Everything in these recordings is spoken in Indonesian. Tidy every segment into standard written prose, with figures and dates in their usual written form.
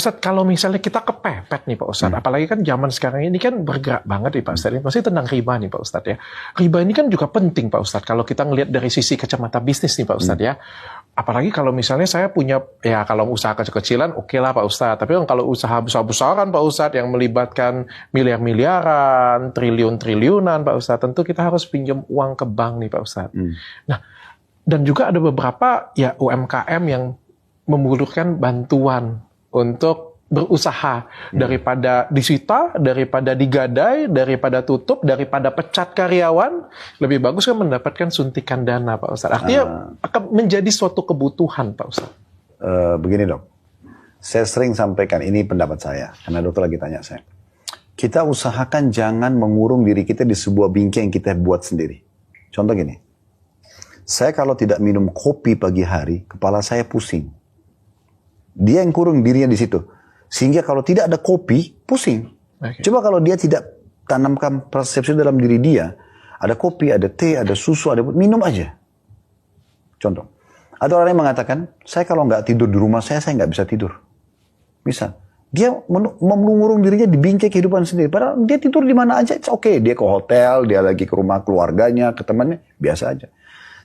Ustadz, kalau misalnya kita kepepet nih Pak Ustadz, apalagi kan zaman sekarang ini kan bergerak banget nih Pak Ustadz, ini pasti tentang riba nih Pak Ustadz ya. Riba ini kan juga penting Pak Ustadz, kalau kita ngelihat dari sisi kacamata bisnis nih Pak Ustadz ya. Apalagi kalau misalnya saya punya, ya kalau usaha kecil-kecilan oke lah Pak Ustadz, tapi kalau usaha besar-besaran Pak Ustadz yang melibatkan miliar-miliaran, triliun-triliunan Pak Ustadz, tentu kita harus pinjam uang ke bank nih Pak Ustadz. Nah, dan juga ada beberapa ya UMKM yang membutuhkan bantuan untuk berusaha, daripada disita, daripada digadai, daripada tutup, daripada pecat karyawan, lebih bagus kan mendapatkan suntikan dana Pak Ustadz. Artinya akan menjadi suatu kebutuhan Pak Ustadz. Begini dok, saya sering sampaikan, ini pendapat saya, karena dokter lagi tanya saya. Kita usahakan jangan mengurung diri kita di sebuah bingkai yang kita buat sendiri. Contoh gini, saya kalau tidak minum kopi pagi hari, kepala saya pusing. Dia yang kurung dirinya di situ. Sehingga kalau tidak ada kopi, pusing. Coba kalau dia tidak tanamkan persepsi dalam diri dia, ada kopi, ada teh, ada susu, ada minum aja. Contoh. Ada orang yang mengatakan, saya kalau nggak tidur di rumah saya nggak bisa tidur. Bisa. Dia mengurung dirinya di bingkai kehidupan sendiri. Padahal dia tidur di mana aja, oke. Dia ke hotel, dia lagi ke rumah keluarganya, ke temannya, biasa aja.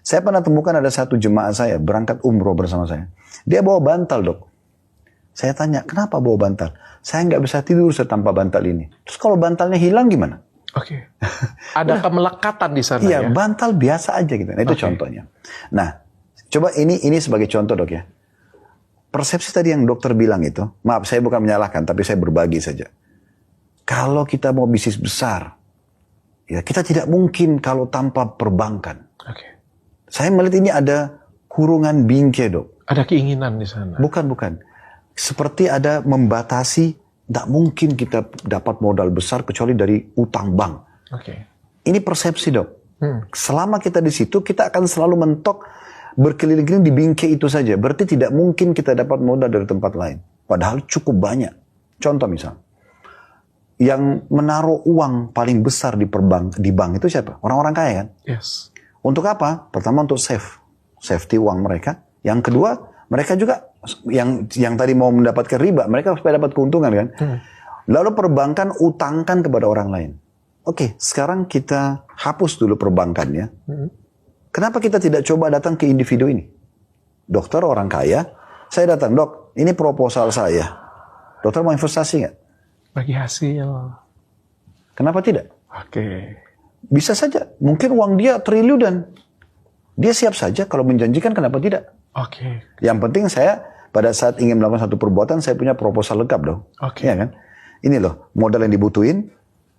Saya pernah temukan ada satu jemaah saya, berangkat umroh bersama saya. Dia bawa bantal dok. Saya tanya, kenapa bawa bantal? Saya nggak bisa tidur tanpa bantal ini. Terus kalau bantalnya hilang gimana? Oke. Ada kemelekatan di sana ya? Iya, bantal biasa aja gitu. Nah, itu contohnya. Nah, coba ini sebagai contoh dok ya. Persepsi tadi yang dokter bilang itu, maaf saya bukan menyalahkan, tapi saya berbagi saja. Kalau kita mau bisnis besar, ya kita tidak mungkin kalau tanpa perbankan. Saya melihat ini ada kurungan bingkai dok. Ada keinginan di sana? Bukan. Seperti ada membatasi, tidak mungkin kita dapat modal besar kecuali dari utang bank. Ini persepsi dok. Selama kita di situ, kita akan selalu mentok berkeliling-keliling di bingkai itu saja. Berarti tidak mungkin kita dapat modal dari tempat lain. Padahal cukup banyak. Contoh misal, yang menaruh uang paling besar di bank itu siapa? Orang-orang kaya kan? Yes. Untuk apa? Pertama untuk safety uang mereka. Yang kedua, mereka juga yang tadi mau mendapatkan riba, mereka supaya dapat keuntungan kan. Lalu perbankan utangkan kepada orang lain. Oke, sekarang kita hapus dulu perbankannya. Kenapa kita tidak coba datang ke individu ini? Dokter orang kaya, saya datang, dok, ini proposal saya. Dokter mau investasi nggak? Bagi hasil. Kenapa tidak? Bisa saja, mungkin uang dia triliunan. Dia siap saja kalau menjanjikan, kenapa tidak? Yang penting saya pada saat ingin melakukan satu perbuatan, saya punya proposal lengkap dong. Ya kan? Ini loh modal yang dibutuhin,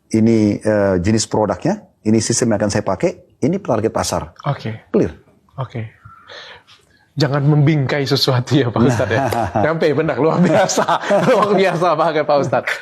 ini jenis produknya, ini sistem yang akan saya pakai, ini target pasar. Clear. Jangan membingkai sesuatu ya Pak Ustadz ya. Sampai benar luar biasa. Luar biasa banget Pak Ustadz.